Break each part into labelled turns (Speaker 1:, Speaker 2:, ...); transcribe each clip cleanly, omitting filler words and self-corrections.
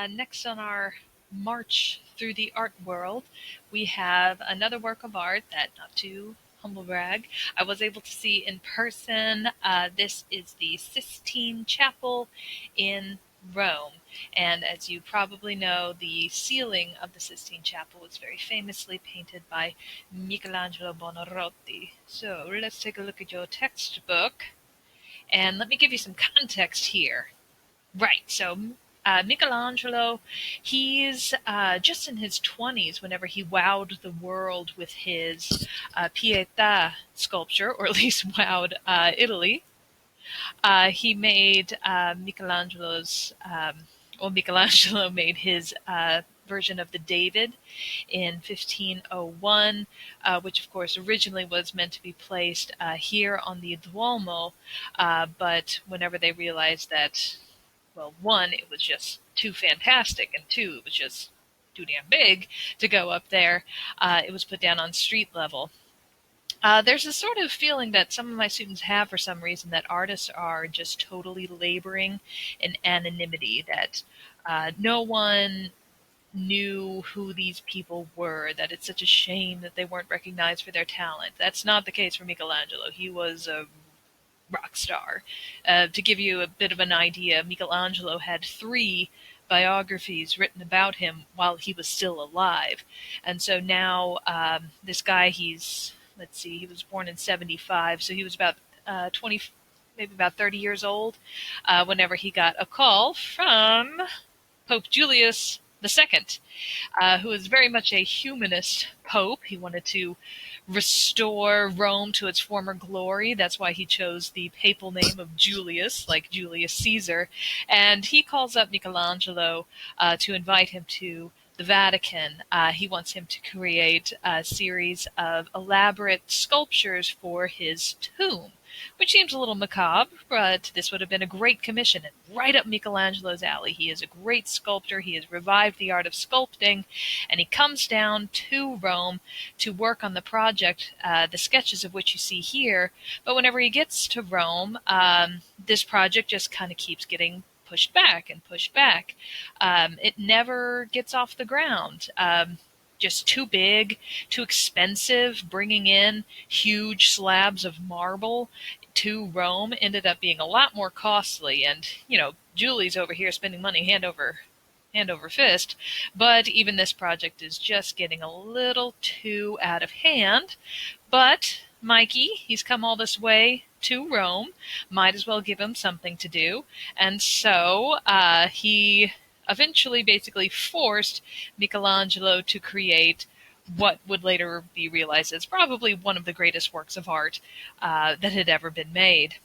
Speaker 1: Next on our march through the art world, we have another work of art that, not to humble brag, I was able to see in person. This is the Sistine Chapel in Rome. And as you probably know, the ceiling of the Sistine Chapel was very famously painted by Michelangelo Buonarroti. So let's take a look at your textbook. And let me give you some context here. Right. So Michelangelo, he's just in his 20s whenever he wowed the world with his Pietà sculpture, or at least wowed Italy. He made Michelangelo made his version of the David in 1501, which of course originally was meant to be placed here on the Duomo, but whenever they realized that, well, one, it was just too fantastic, and two, it was just too damn big to go up there, it was put down on street level. There's a sort of feeling that some of my students have for some reason that artists are just totally laboring in anonymity, that no one knew who these people were, that it's such a shame that they weren't recognized for their talent. That's not the case for Michelangelo. He was a rock star. To give you a bit of an idea, Michelangelo had 3 biographies written about him while he was still alive. And so now this guy, let's see, he was born in 75, so he was about 20, maybe about 30 years old, whenever he got a call from Pope Julius II, who was very much a humanist pope. He wanted to restore Rome to its former glory. That's why he chose the papal name of Julius, like Julius Caesar. And he calls up Michelangelo to invite him to the Vatican. He wants him to create a series of elaborate sculptures for his tomb, which seems a little macabre, but this would have been a great commission and right up Michelangelo's alley. He is a great sculptor. He has revived the art of sculpting, and he comes down to Rome to work on the project, the sketches of which you see here. But whenever he gets to Rome, this project just kind of keeps getting pushed back and pushed back. It never gets off the ground. Just too big, too expensive. Bringing in huge slabs of marble to Rome ended up being a lot more costly. And, Julie's over here spending money hand over fist. But even this project is just getting a little too out of hand. But Mikey, he's come all this way to Rome. Might as well give him something to do. And so he eventually basically forced Michelangelo to create what would later be realized as probably one of the greatest works of art that had ever been made.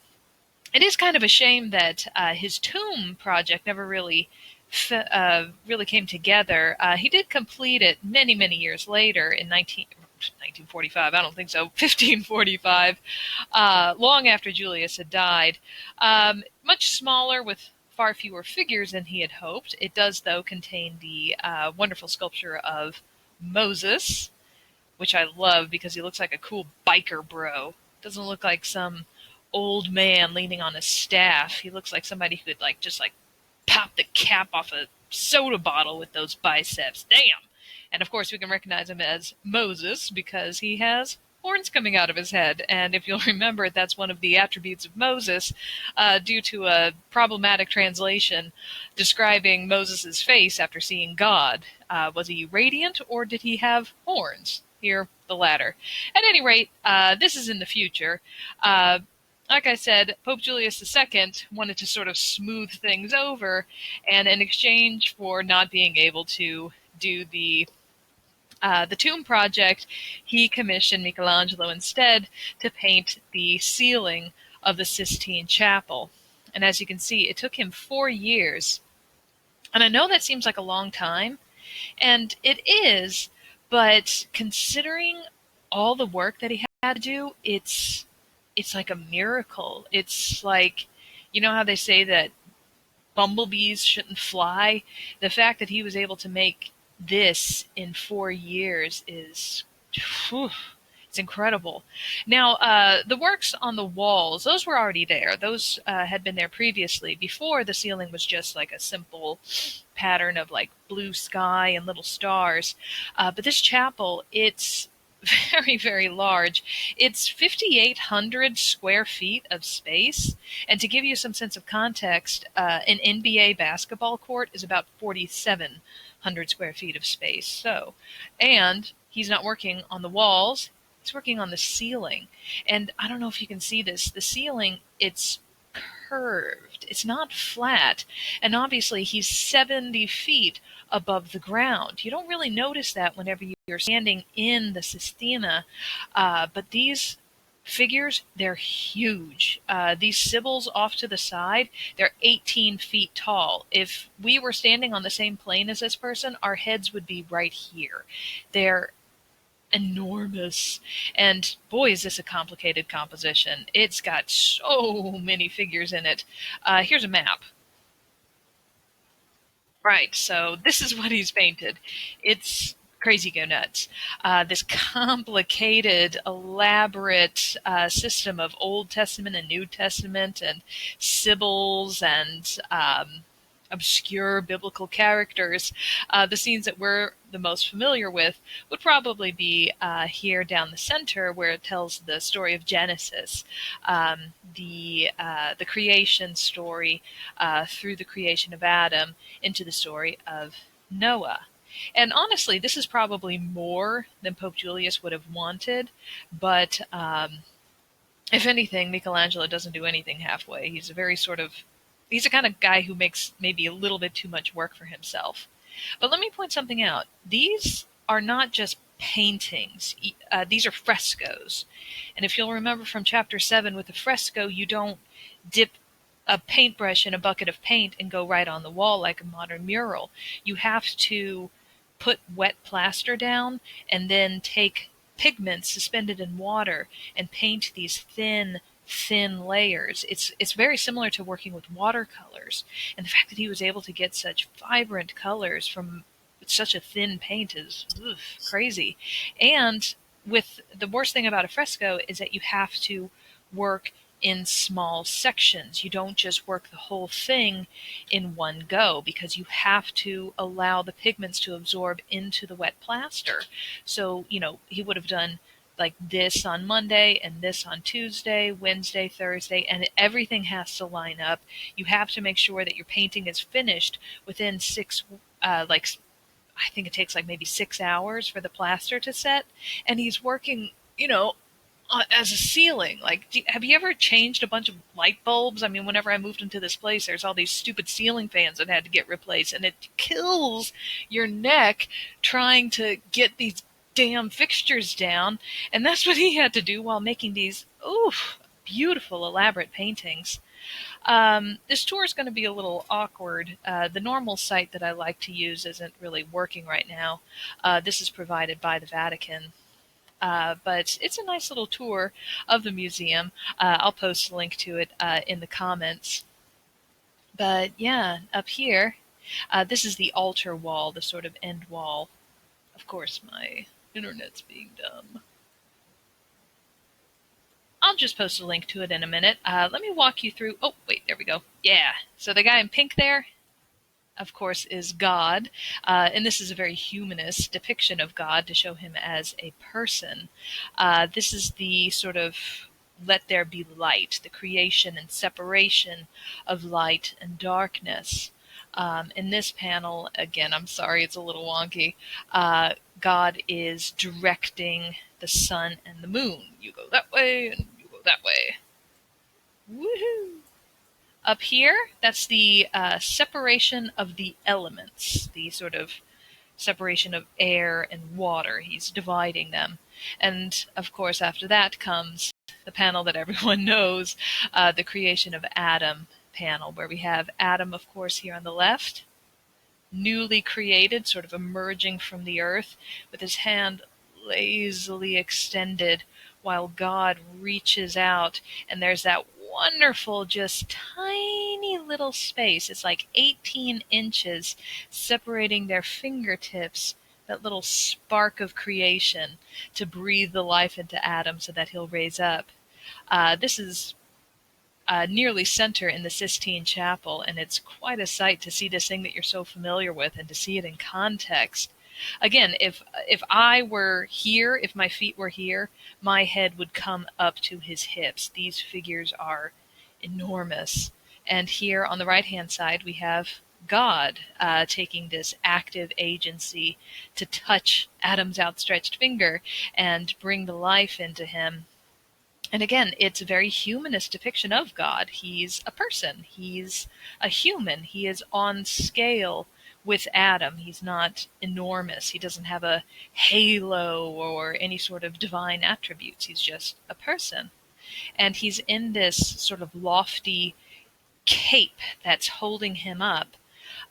Speaker 1: It is kind of a shame that his tomb project never really came together. He did complete it many, many years later in 1945, I don't think so, 1545, long after Julius had died. Much smaller, with far fewer figures than he had hoped. It does, though, contain the wonderful sculpture of Moses, which I love because he looks like a cool biker bro. Doesn't look like some old man leaning on a staff. He looks like somebody who could just pop the cap off a soda bottle with those biceps. Damn! And of course we can recognize him as Moses because he has horns coming out of his head. And if you'll remember, that's one of the attributes of Moses, due to a problematic translation describing Moses' face after seeing God. Was he radiant or did he have horns? Here, the latter. At any rate, this is in the future. Like I said, Pope Julius II wanted to sort of smooth things over, and in exchange for not being able to do the tomb project, he commissioned Michelangelo instead to paint the ceiling of the Sistine Chapel. And as you can see, it took him 4 years. And I know that seems like a long time, and it is, but considering all the work that he had to do, it's like a miracle. It's like, you know how they say that bumblebees shouldn't fly? The fact that he was able to make this in 4 years is, whew, It's incredible. Now, the works on the walls, those were already there. Those had been there previously. Before, the ceiling was just like a simple pattern of like blue sky and little stars. But this chapel, it's very, very large. It's 5,800 square feet of space. And to give you some sense of context, an NBA basketball court is about 4,700 square feet of space. So, and he's not working on the walls. He's working on the ceiling. And I don't know if you can see this. The ceiling, it's curved. It's not flat. And obviously he's 70 feet above the ground. You don't really notice that whenever you're standing in the Sistina. But these figures, they're huge. These Sibyls off to the side, they're 18 feet tall. If we were standing on the same plane as this person, our heads would be right here. They're enormous. And boy, is this a complicated composition. It's got so many figures in it. Here's a map. Right, so this is what he's painted. It's crazy go nuts. This complicated, elaborate system of Old Testament and New Testament and Sibyls and obscure biblical characters. The scenes that we're the most familiar with would probably be here down the center, where it tells the story of Genesis, the creation story through the creation of Adam into the story of Noah. And honestly, this is probably more than Pope Julius would have wanted, but if anything, Michelangelo doesn't do anything halfway. He's the kind of guy who makes maybe a little bit too much work for himself. But let me point something out. These are not just paintings. These are frescoes. And if you'll remember from chapter 7, with a fresco, you don't dip a paintbrush in a bucket of paint and go right on the wall like a modern mural. You have to put wet plaster down and then take pigments suspended in water and paint these thin layers. It's very similar to working with watercolors. And the fact that he was able to get such vibrant colors from such a thin paint is crazy. And with the worst thing about a fresco is that you have to work in small sections. You don't just work the whole thing in one go, because you have to allow the pigments to absorb into the wet plaster. So, he would have done like this on Monday and this on Tuesday, Wednesday, Thursday, and everything has to line up. You have to make sure that your painting is finished within I think it takes like maybe 6 hours for the plaster to set. And he's working, as a ceiling. Like, have you ever changed a bunch of light bulbs? I mean, whenever I moved into this place, there's all these stupid ceiling fans that had to get replaced, and it kills your neck trying to get these damn fixtures down. And that's what he had to do while making these, beautiful, elaborate paintings. This tour is going to be a little awkward. The normal site that I like to use isn't really working right now. This is provided by the Vatican. But it's a nice little tour of the museum. I'll post a link to it in the comments. But yeah, up here, this is the altar wall, the sort of end wall. Of course, my internet's being dumb. I'll just post a link to it in a minute. Let me walk you through. Oh, wait, there we go. Yeah. So the guy in pink there, of course, is God. And this is a very humanist depiction of God to show him as a person. This is the sort of let there be light, the creation and separation of light and darkness. In this panel, again, I'm sorry, it's a little wonky. God is directing the sun and the moon. You go that way and you go that way. Woohoo! Up here, that's the separation of the elements, the sort of separation of air and water. He's dividing them. And, of course, after that comes the panel that everyone knows, the creation of Adam panel, where we have Adam, of course, here on the left, newly created, sort of emerging from the earth, with his hand lazily extended while God reaches out, and there's that wonderful, just tiny little space. It's like 18 inches separating their fingertips that little spark of creation to breathe the life into Adam so that he'll raise up. This is nearly center in the Sistine Chapel, and it's quite a sight to see this thing that you're so familiar with and to see it in context. Again, if I were here, if my feet were here, my head would come up to his hips. These figures are enormous. And here on the right-hand side, we have God taking this active agency to touch Adam's outstretched finger and bring the life into him. And again, it's a very humanist depiction of God. He's a person. He's a human. He is on scale with Adam. He's not enormous. He doesn't have a halo or any sort of divine attributes. He's just a person. And he's in this sort of lofty cape that's holding him up.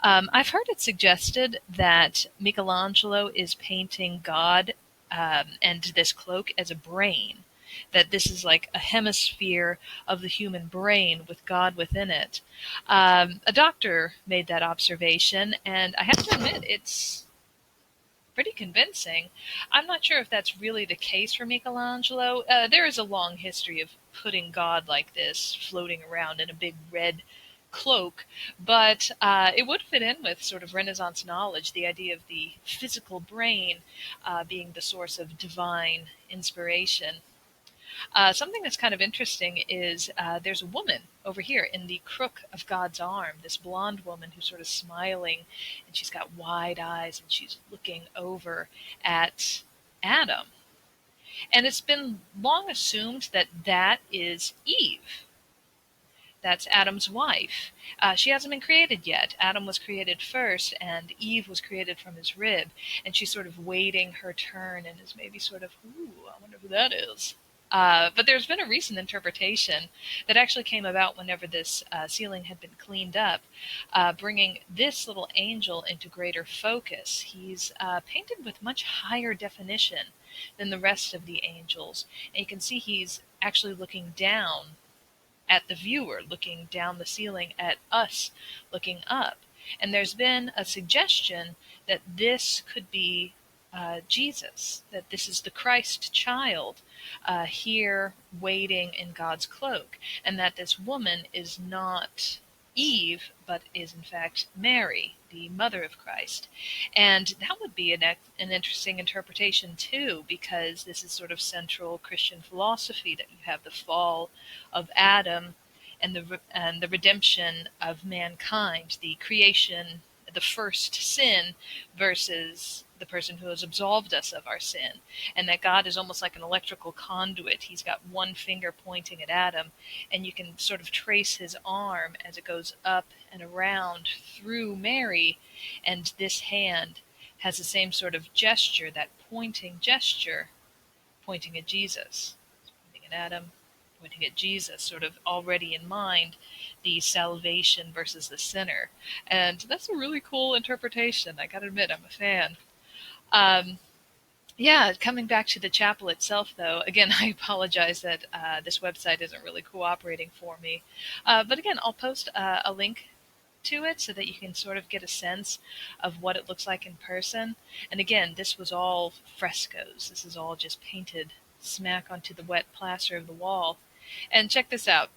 Speaker 1: I've heard it suggested that Michelangelo is painting God and this cloak as a brain, that this is like a hemisphere of the human brain with God within it. A doctor made that observation, and I have to admit, it's pretty convincing. I'm not sure if that's really the case for Michelangelo. There is a long history of putting God like this, floating around in a big red cloak, but it would fit in with sort of Renaissance knowledge, the idea of the physical brain being the source of divine inspiration. Something that's kind of interesting is there's a woman over here in the crook of God's arm, this blonde woman who's sort of smiling, and she's got wide eyes, and she's looking over at Adam. And it's been long assumed that that is Eve. That's Adam's wife. She hasn't been created yet. Adam was created first, and Eve was created from his rib. And she's sort of waiting her turn and is maybe sort of, ooh, I wonder who that is. But there's been a recent interpretation that actually came about whenever this ceiling had been cleaned up, bringing this little angel into greater focus. He's painted with much higher definition than the rest of the angels. And you can see he's actually looking down at the viewer, looking down the ceiling at us, looking up. And there's been a suggestion that this could be Jesus, that this is the Christ child here waiting in God's cloak, and that this woman is not Eve, but is in fact Mary, the mother of Christ. And that would be an interesting interpretation too, because this is sort of central Christian philosophy, that you have the fall of Adam and the redemption of mankind, the creation, the first sin versus the person who has absolved us of our sin, and that God is almost like an electrical conduit. He's got one finger pointing at Adam, and you can sort of trace his arm as it goes up and around through Mary, and this hand has the same sort of gesture, that pointing gesture, pointing at Jesus, pointing at Adam, pointing at Jesus, sort of already in mind the salvation versus the sinner. And that's a really cool interpretation. I gotta admit, I'm a fan. Yeah, coming back to the chapel itself, though, again, I apologize that this website isn't really cooperating for me. But again, I'll post a link to it so that you can sort of get a sense of what it looks like in person. And again, this was all frescoes. This is all just painted smack onto the wet plaster of the wall. And check this out.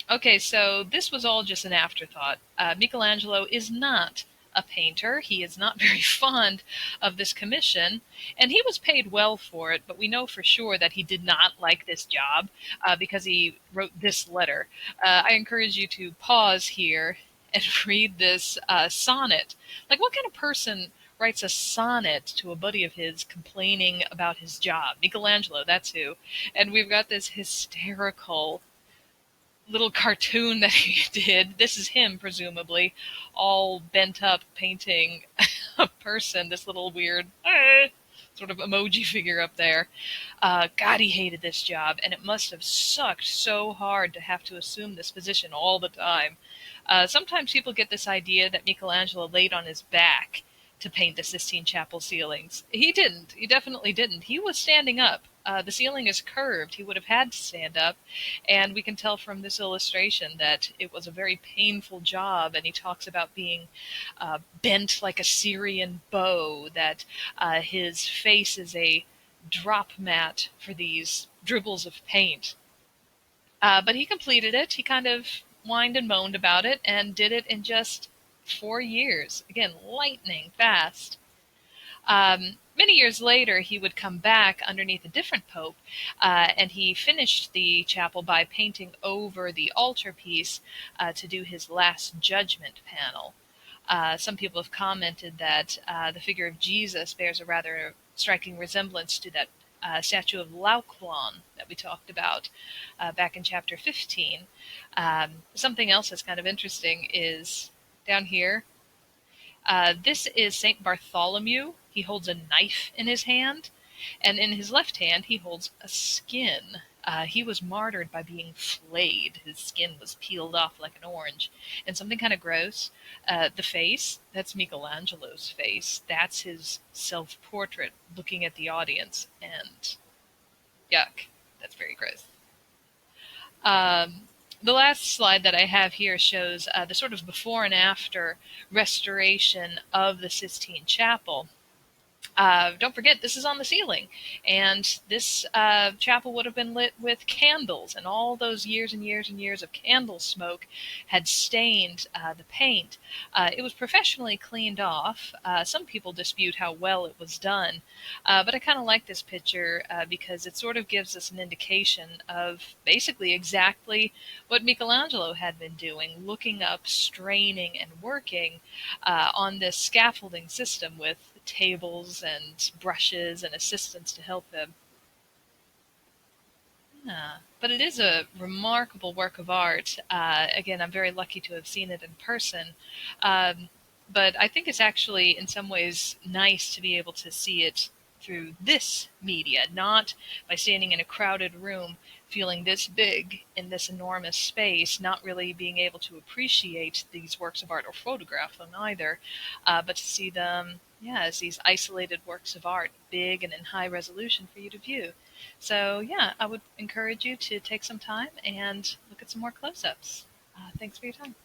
Speaker 1: Okay, so this was all just an afterthought. Michelangelo is not a painter. He is not very fond of this commission, and he was paid well for it, but we know for sure that he did not like this job because he wrote this letter. I encourage you to pause here and read this sonnet. Like, what kind of person writes a sonnet to a buddy of his complaining about his job? Michelangelo, that's who. And we've got this hysterical little cartoon that he did. This is him, presumably, all bent up painting a person, this little weird sort of emoji figure up there. God, he hated this job, and it must have sucked so hard to have to assume this position all the time. Sometimes people get this idea that Michelangelo laid on his back to paint the Sistine Chapel ceilings. He didn't. He definitely didn't. He was standing up The ceiling is curved. He would have had to stand up. And we can tell from this illustration that it was a very painful job. And he talks about being bent like a Syrian bow, that his face is a drop mat for these dribbles of paint. But he completed it. He kind of whined and moaned about it and did it in just 4 years. Again, lightning fast. Many years later, he would come back underneath a different pope, and he finished the chapel by painting over the altarpiece to do his Last Judgement panel. Some people have commented that the figure of Jesus bears a rather striking resemblance to that statue of Laocoon that we talked about back in chapter 15. Something else that's kind of interesting is down here. This is St. Bartholomew. He holds a knife in his hand, and in his left hand he holds a skin. He was martyred by being flayed. His skin was peeled off like an orange. And something kind of gross, the face, that's Michelangelo's face. That's his self-portrait looking at the audience, and yuck, that's very gross. The last slide that I have here shows the sort of before and after restoration of the Sistine Chapel. Don't forget, this is on the ceiling, and this chapel would have been lit with candles, and all those years and years and years of candle smoke had stained the paint. It was professionally cleaned off. Some people dispute how well it was done, but I kind of like this picture because it sort of gives us an indication of basically exactly what Michelangelo had been doing, looking up, straining, and working on this scaffolding system with tables and brushes and assistants to help him. Yeah. But it is a remarkable work of art. Again, I'm very lucky to have seen it in person. But I think it's actually, in some ways, nice to be able to see it through this media, not by standing in a crowded room, feeling this big in this enormous space, not really being able to appreciate these works of art or photograph them either, but to see them, yeah, as these isolated works of art, big and in high resolution for you to view. So yeah, I would encourage you to take some time and look at some more close-ups. Thanks for your time.